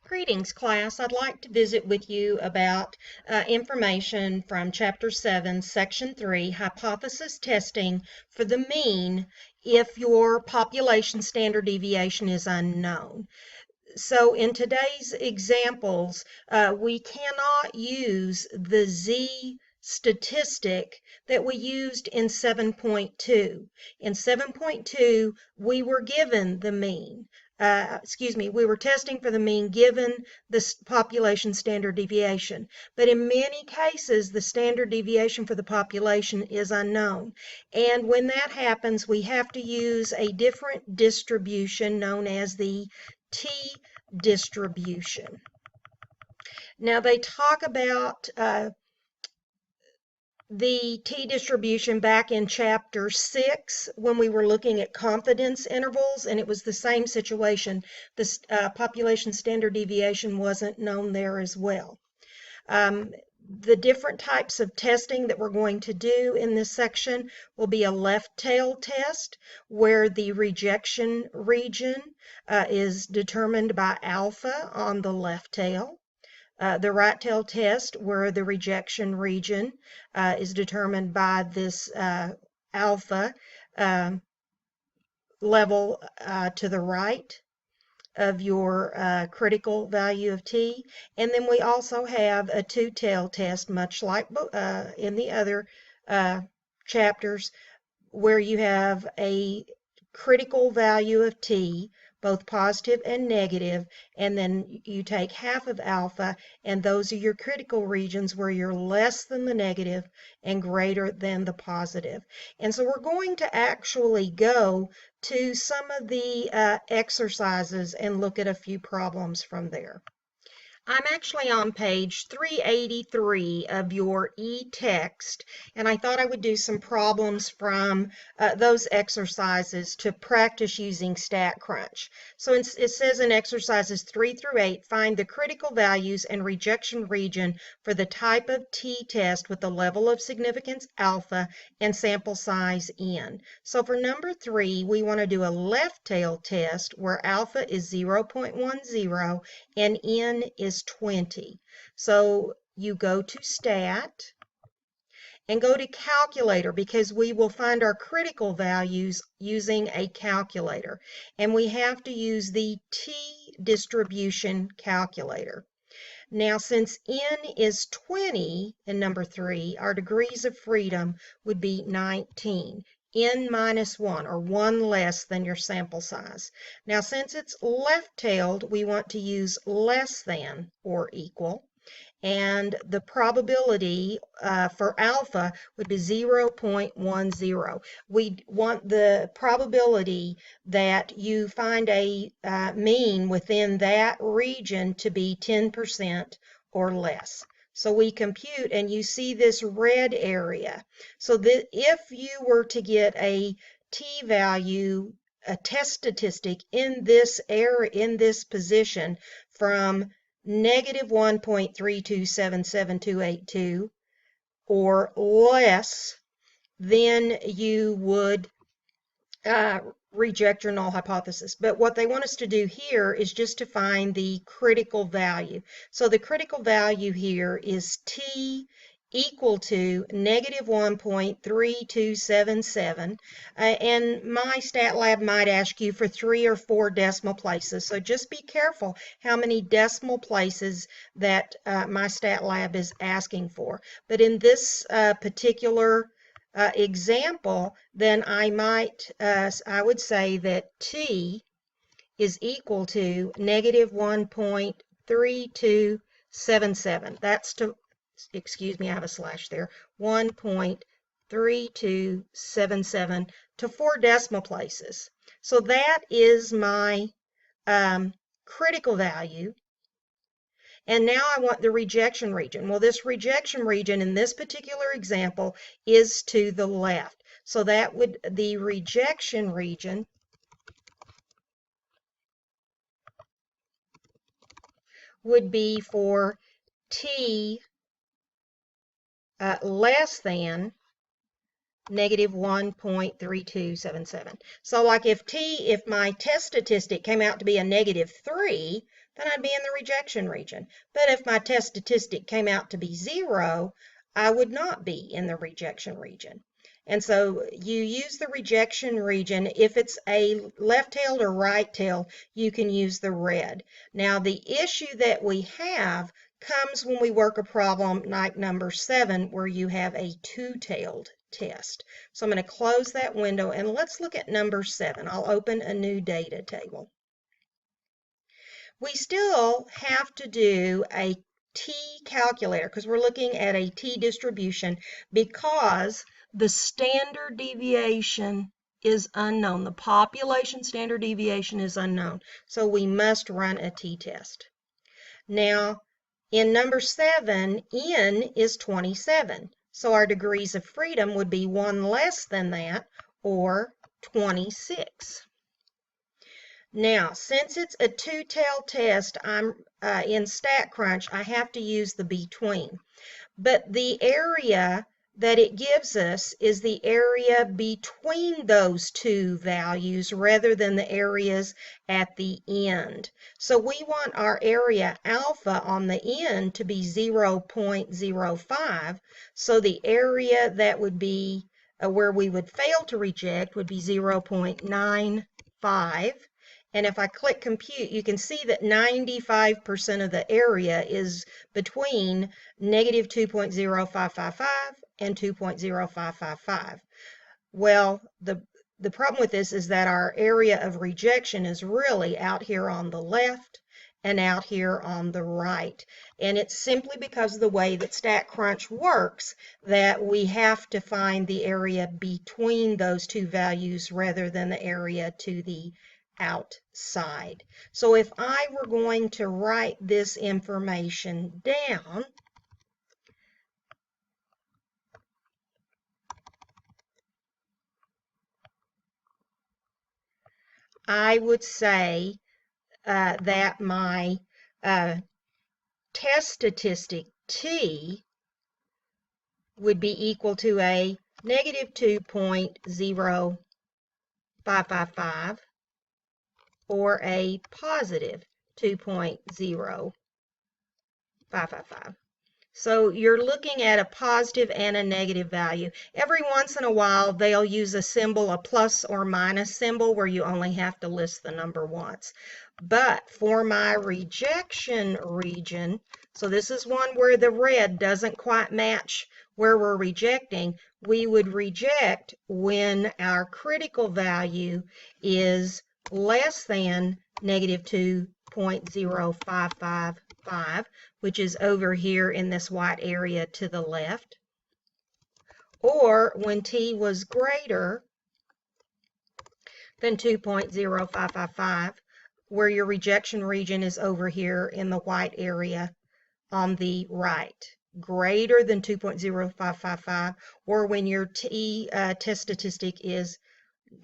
Greetings, class. I'd like to visit with you about information from Chapter 7, Section 3, Hypothesis Testing for the Mean if your population standard deviation is unknown. So in today's examples, we cannot use the Z statistic that we used in 7.2. In 7.2, we were given the mean. We were testing for the mean given the population standard deviation. But in many cases, the standard deviation for the population is unknown. And when that happens, we have to use a different distribution known as the T-distribution. Now they talk about the T-distribution back in Chapter 6 when we were looking at confidence intervals, and it was the same situation. The population standard deviation wasn't known there as well. The different types of testing that we're going to do in this section will be a left tail test where the rejection region is determined by alpha on the left tail. The right tail test where the rejection region is determined by this alpha level to the right of your critical value of T. And then we also have a two-tail test, much like in the other chapters, where you have a critical value of T, both positive and negative, and then you take half of alpha, and those are your critical regions where you're less than the negative and greater than the positive. And so we're going to actually go to some of the exercises and look at a few problems from there. I'm actually on page 383 of your e-text, and I thought I would do some problems from those exercises to practice using StatCrunch. So it says in exercises 3 through 8, find the critical values and rejection region for the type of t-test with the level of significance alpha and sample size n. So for number 3, we want to do a left tail test where alpha is 0.10 and n is 20. So you go to Stat and go to Calculator because we will find our critical values using a calculator. And we have to use the T-distribution calculator. Now, since n is 20 in number 3, our degrees of freedom would be 19. N minus 1, or 1 less than your sample size. Now, since it's left-tailed, we want to use less than or equal, and the probability for alpha would be 0.10. We want the probability that you find a mean within that region to be 10% or less. So we compute, and you see this red area. So that if you were to get a t-value, a test statistic in this area, in this position, from negative 1.3277282 or less, then you would reject your null hypothesis. But what they want us to do here is just to find the critical value. So the critical value here is T equal to negative 1.3277, and my stat lab might ask you for 3 or 4 decimal places, so just be careful how many decimal places that my stat lab is asking for. But in this particular example, then I would say that T is equal to negative 1.3277. That's to, excuse me, I have a slash there, 1.3277 to 4 decimal places. So that is my critical value. And now I want the rejection region. Well, this rejection region in this particular example is to the left. So that would, the rejection region would be for T less than negative 1.3277. So like if my test statistic came out to be a negative 3, then I'd be in the rejection region. But if my test statistic came out to be 0, I would not be in the rejection region. And so you use the rejection region. If it's a left-tailed or right-tailed, you can use the red. Now, the issue that we have comes when we work a problem like number 7, where you have a two-tailed test. So I'm going to close that window and let's look at number 7. I'll open a new data table. We still have to do a t calculator because we're looking at a t distribution because the standard deviation is unknown. The population standard deviation is unknown. So we must run a t-test. Now, in number 7, n is 27. So our degrees of freedom would be 1 less than that, or 26. Now, since it's a two-tailed test, I'm in StatCrunch, I have to use the between. But the area that it gives us is the area between those two values rather than the areas at the end. So we want our area alpha on the end to be 0.05. So the area that would be where we would fail to reject would be 0.95. And if I click compute, you can see that 95% of the area is between negative 2.0555 and 2.0555. Well, the problem with this is that our area of rejection is really out here on the left and out here on the right. And it's simply because of the way that StatCrunch works that we have to find the area between those two values rather than the area to the outside. So if I were going to write this information down, I would say that my test statistic t would be equal to a negative 2.0555 or a positive 2.0555. So you're looking at a positive and a negative value. Every once in a while, they'll use a symbol, a plus or minus symbol, where you only have to list the number once. But for my rejection region, so this is one where the red doesn't quite match where we're rejecting, we would reject when our critical value is less than negative 2.0555, which is over here in this white area to the left, or when t was greater than 2.0555, where your rejection region is over here in the white area on the right, greater than 2.0555, or when your t test statistic is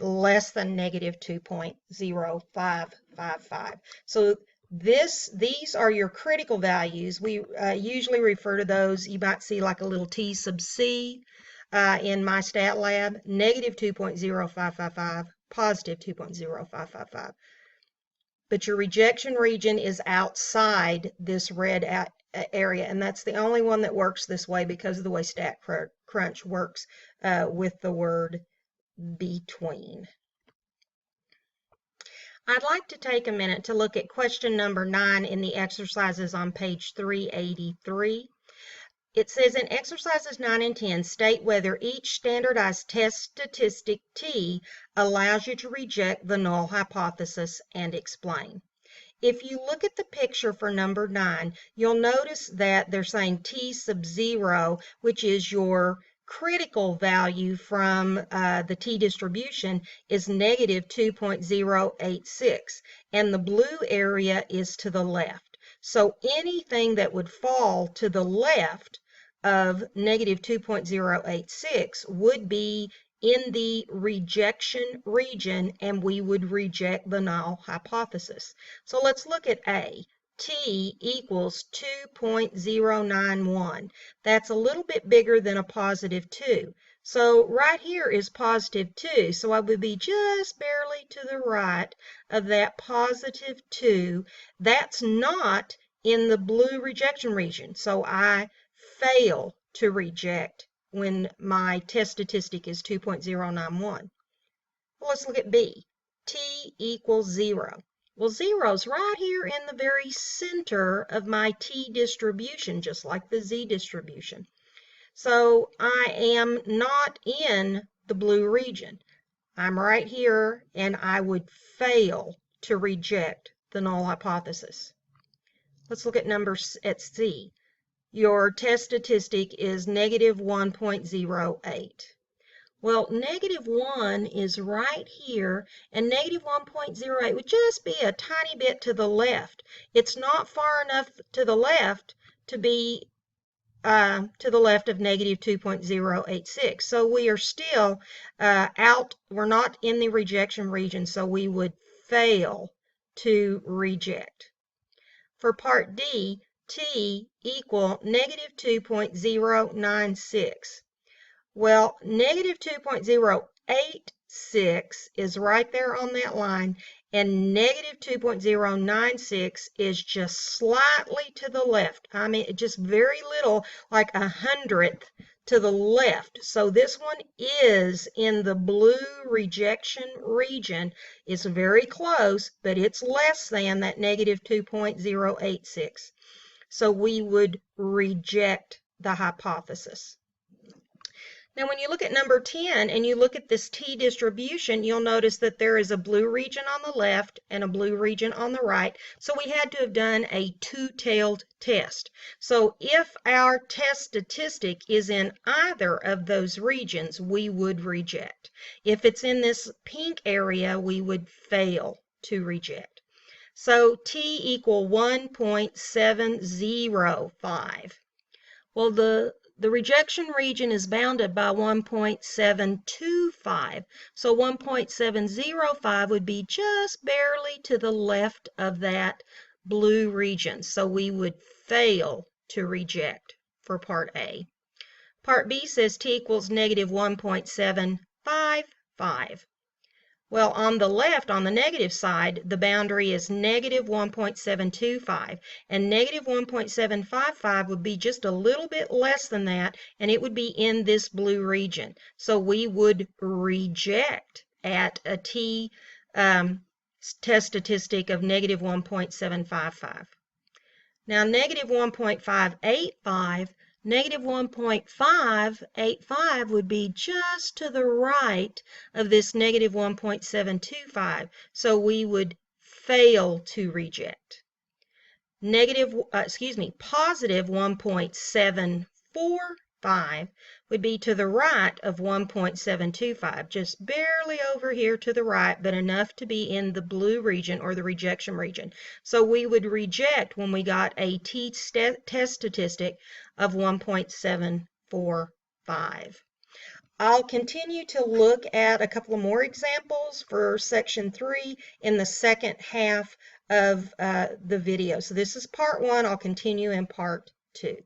less than negative 2.0555. So these are your critical values. We usually refer to those, you might see like a little t sub c in my stat lab, negative 2.0555, positive 2.0555. But your rejection region is outside this red area, and that's the only one that works this way because of the way StatCrunch works with the word between. I'd like to take a minute to look at question number 9 in the exercises on page 383. It says in exercises 9 and 10, state whether each standardized test statistic t allows you to reject the null hypothesis and explain. If you look at the picture for number 9, you'll notice that they're saying t sub 0, which is your critical value from the t distribution, is negative 2.086, and the blue area is to the left. So anything that would fall to the left of negative 2.086 would be in the rejection region, and we would reject the null hypothesis. So let's look at A. T equals 2.091. That's a little bit bigger than a positive 2. So right here is positive 2. So I would be just barely to the right of that positive 2. That's not in the blue rejection region. So I fail to reject when my test statistic is 2.091. Well, let's look at B. T equals 0. Well, 0 is right here in the very center of my T distribution, just like the Z distribution. So I am not in the blue region. I'm right here, and I would fail to reject the null hypothesis. Let's look at C. Your test statistic is negative 1.08. Well, negative 1 is right here, and negative 1.08 would just be a tiny bit to the left. It's not far enough to the left to be to the left of negative 2.086. So we are still out. We're not in the rejection region, so we would fail to reject. For part D, T equal negative 2.096. Well, negative 2.086 is right there on that line, and negative 2.096 is just slightly to the left. I mean, just very little, like 100th to the left. So this one is in the blue rejection region. It's very close, but it's less than that negative 2.086. So we would reject the hypothesis. Now, when you look at number 10 and you look at this T distribution, you'll notice that there is a blue region on the left and a blue region on the right. So we had to have done a two-tailed test. So if our test statistic is in either of those regions, we would reject. If it's in this pink area, we would fail to reject. So T equal 1.705. Well, the rejection region is bounded by 1.725. So 1.705 would be just barely to the left of that blue region. So we would fail to reject for part A. Part B says T equals negative 1.755. Well, on the left, on the negative side, the boundary is negative 1.725, and negative 1.755 would be just a little bit less than that, and it would be in this blue region. So we would reject at a T test statistic of negative 1.755. Now, negative 1.585, negative 1.585 would be just to the right of this negative 1.725, so we would fail to reject. Positive 1.745 would be to the right of 1.725, just barely over here to the right, but enough to be in the blue region or the rejection region. So we would reject when we got a T test statistic of 1.745. I'll continue to look at a couple of more examples for section 3 in the second half of the video. So this is part 1. I'll continue in part 2.